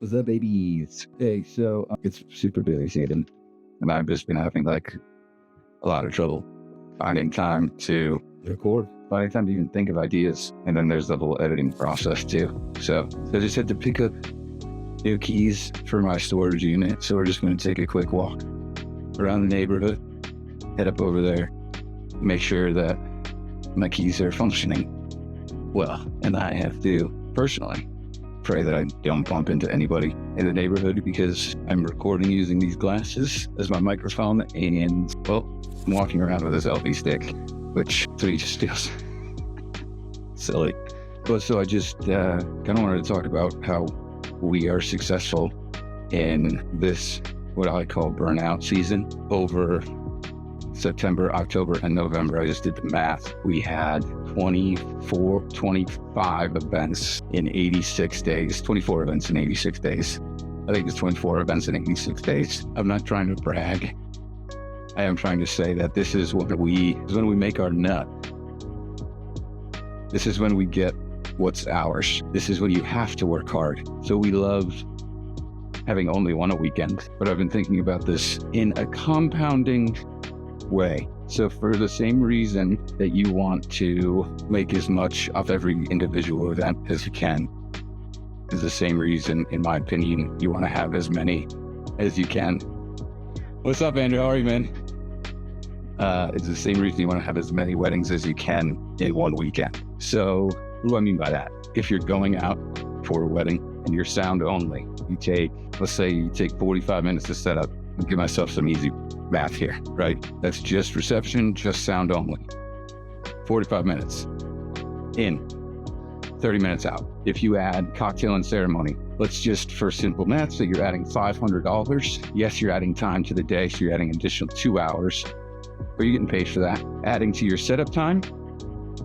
What's up, babies? Hey, so it's super busy season, and I've just been having like a lot of trouble finding time to record, finding time to even think of ideas. And then there's the whole editing process too. So I just had to pick up new keys for my storage unit. So we're just going to take a quick walk around the neighborhood, head up over there, make sure that my keys are functioning well. And I have to personally pray that I don't bump into anybody in the neighborhood because I'm recording using these glasses as my microphone, and well, I'm walking around with a selfie stick, which to me just feels silly. But so I just kind of wanted to talk about how we are successful in this, what I call burnout season, over September, October, and November. I just did the math. We had 25 events in 86 days, 24 events in 86 days. I think it's 24 events in 86 days. I'm not trying to brag. I am trying to say that this is when we make our nut. This is when we get what's ours. This is when you have to work hard. So we love having only one a weekend, but I've been thinking about this in a compounding way. So for the same reason that you want to make as much of every individual event as you can, is the same reason, in my opinion, you want to have as many as you can. What's up, Andrew? How are you, man? It's the same reason you want to have as many weddings as you can in one weekend. So what do I mean by that? If you're going out for a wedding and you're sound only, let's say you take 45 minutes to set up. I'll give myself some easy math here, right? That's just reception, just sound only. 45 minutes in, 30 minutes out. If you add cocktail and ceremony, let's just, for simple math, so you're adding $500. Yes, you're adding time to the day, so you're adding additional 2 hours, but you're getting paid for that. Adding to your setup time,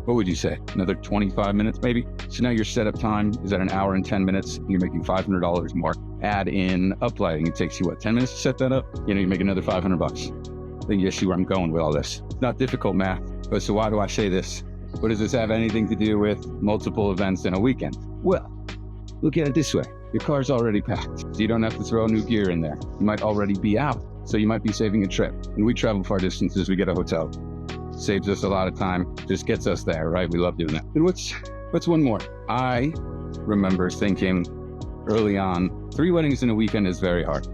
what would you say? Another 25 minutes maybe? So now your setup time is at an hour and 10 minutes. You're making $500 more. Add in uplighting. It takes you, 10 minutes to set that up? You make another $500. Then you see where I'm going with all this. It's not difficult math. But so why do I say this? What does this have anything to do with multiple events in a weekend? Well, look at it this way. Your car's already packed, so you don't have to throw new gear in there. You might already be out, so you might be saving a trip. When we travel far distances, we get a hotel. Saves us a lot of time, just gets us there, right? We love doing that. And what's one more? I remember thinking early on, 3 weddings in a weekend is very hard.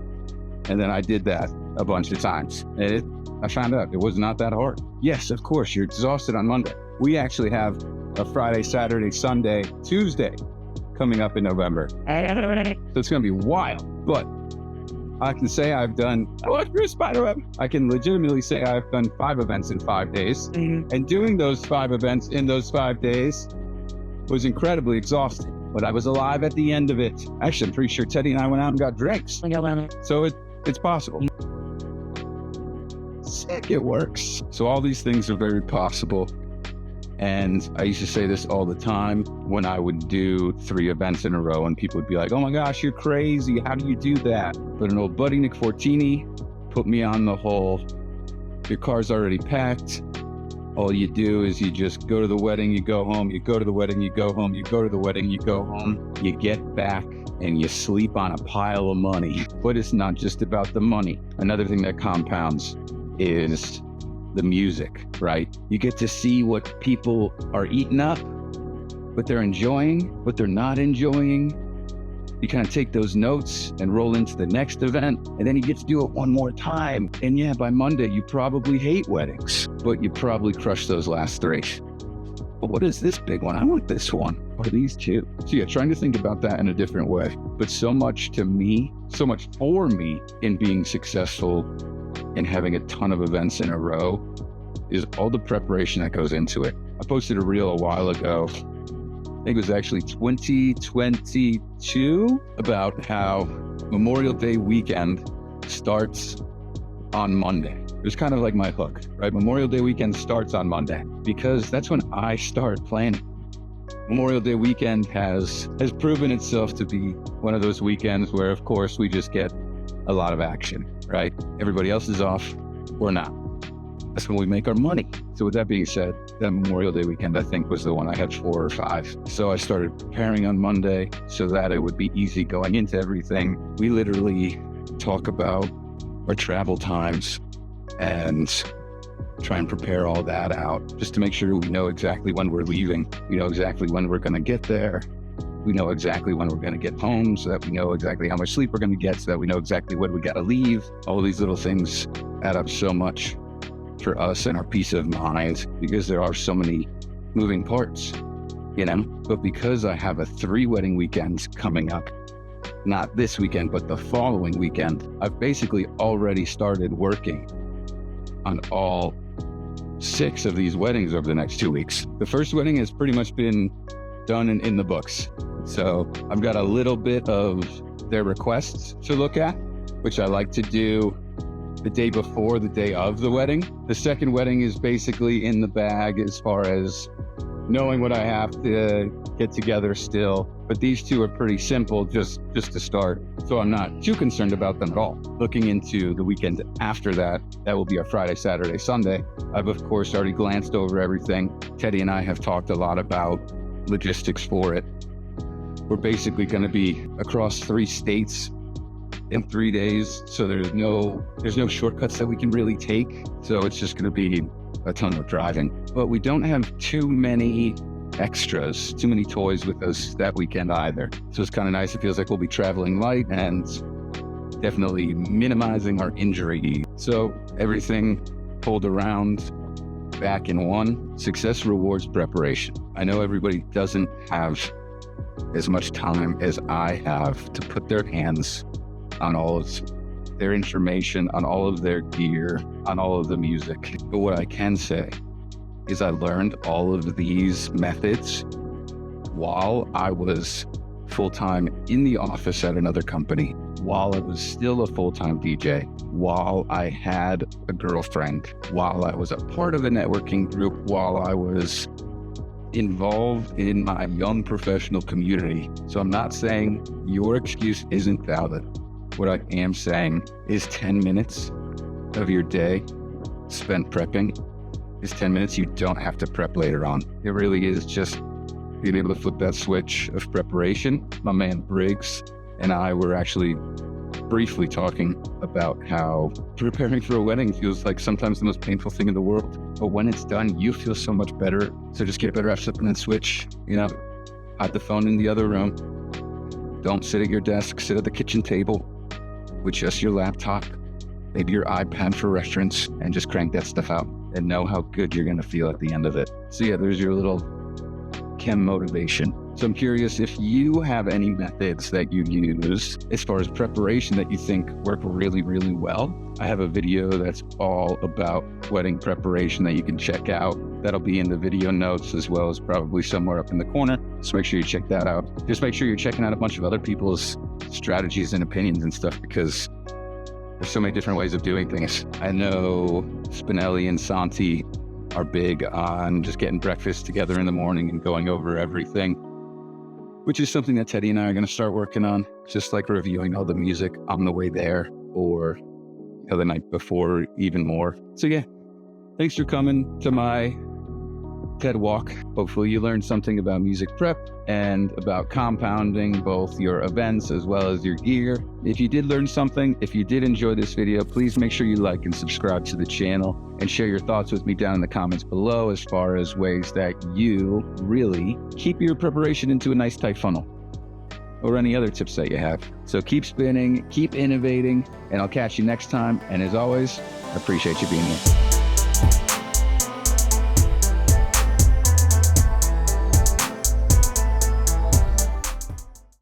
And then I did that a bunch of times. I found out it was not that hard. Yes, of course, you're exhausted on Monday. We actually have a Friday, Saturday, Sunday, Tuesday coming up in November. So it's going to be wild, but I can say I've done, I can legitimately say I've done 5 events in 5 days. And doing those 5 events in those 5 days was incredibly exhausting, but I was alive at the end of it. Actually, I'm pretty sure Teddy and I went out and got drinks. So it's possible. Sick, it works. So all these things are very possible. And I used to say this all the time when I would do 3 events in a row, and people would be like, oh my gosh, you're crazy. How do you do that? But an old buddy, Nick Fortini, put me on the whole, your car's already packed. All you do is you just go to the wedding, you go home, you go to the wedding, you go home, you go to the wedding, you go home, you get back, and you sleep on a pile of money. But it's not just about the money. Another thing that compounds is the music, right? You get to see what people are eating up, what they're enjoying, what they're not enjoying. You kind of take those notes and roll into the next event, and then you get to do it one more time. And yeah, by Monday, you probably hate weddings, but you probably crush those last 3. But what is this big one? I want this one. What are these 2? So yeah, trying to think about that in a different way. But so much for me in being successful and having a ton of events in a row is all the preparation that goes into it. I posted a reel a while ago, I think it was actually 2022, about how Memorial Day weekend starts on Monday. It was kind of like my hook, right? Memorial Day weekend starts on Monday because that's when I start planning. Memorial Day weekend has proven itself to be one of those weekends where, of course, we just get a lot of action, right? Everybody else is off, we're not. That's when we make our money. So with that being said, that Memorial Day weekend, I think, was the one I had 4 or 5. So I started preparing on Monday so that it would be easy going into everything. We literally talk about our travel times and try and prepare all that out just to make sure we know exactly when we're leaving. We know exactly when we're going to get there. We know exactly when we're going to get home so that we know exactly how much sleep we're going to get, so that we know exactly when we got to leave. All these little things add up so much for us and our peace of mind, because there are so many moving parts, you know. But because I have a 3 wedding weekends coming up, not this weekend, but the following weekend, I've basically already started working on all 6 of these weddings over the next 2 weeks. The first wedding has pretty much been done and in the books. So I've got a little bit of their requests to look at, which I like to do the day before, the day of the wedding. The second wedding is basically in the bag as far as knowing what I have to get together still. But these 2 are pretty simple just to start. So I'm not too concerned about them at all. Looking into the weekend after that, that will be our Friday, Saturday, Sunday. I've of course already glanced over everything. Teddy and I have talked a lot about logistics for it. We're basically going to be across 3 states in 3 days. So there's no shortcuts that we can really take. So it's just going to be a ton of driving. But we don't have too many extras, too many toys with us that weekend either. So it's kind of nice. It feels like we'll be traveling light and definitely minimizing our injury. So everything pulled around back in one. Success rewards preparation. I know everybody doesn't have as much time as I have to put their hands on all of their information, on all of their gear, on all of the music. But what I can say is I learned all of these methods while I was full-time in the office at another company, while I was still a full-time DJ, while I had a girlfriend, while I was a part of a networking group, while I was involved in my young professional community. So I'm not saying your excuse isn't valid. What I am saying is 10 minutes of your day spent prepping is 10 minutes you don't have to prep later on. It really is just being able to flip that switch of preparation. My man Briggs and I were actually briefly talking about how preparing for a wedding feels like sometimes the most painful thing in the world. But when it's done, you feel so much better. So just get better at flipping that switch, you know, hide the phone in the other room. Don't sit at your desk, sit at the kitchen table with just your laptop, maybe your iPad for reference, and just crank that stuff out and know how good you're gonna feel at the end of it. So yeah, there's your little chem motivation. So I'm curious if you have any methods that you use as far as preparation that you think work really, really well. I have a video that's all about wedding preparation that you can check out. That'll be in the video notes as well as probably somewhere up in the corner. So make sure you check that out. Just make sure you're checking out a bunch of other people's strategies and opinions and stuff, because there's so many different ways of doing things. I know Spinelli and Santi are big on just getting breakfast together in the morning and going over everything, which is something that Teddy and I are going to start working on, just like reviewing all the music on the way there or the night before, even more. So yeah, thanks for coming to my TED Walk. Hopefully you learned something about music prep and about compounding both your events as well as your gear. If you did learn something, if you did enjoy this video, please make sure you like and subscribe to the channel and share your thoughts with me down in the comments below as far as ways that you really keep your preparation into a nice tight funnel, or any other tips that you have. So keep spinning, keep innovating, and I'll catch you next time. And as always, I appreciate you being here.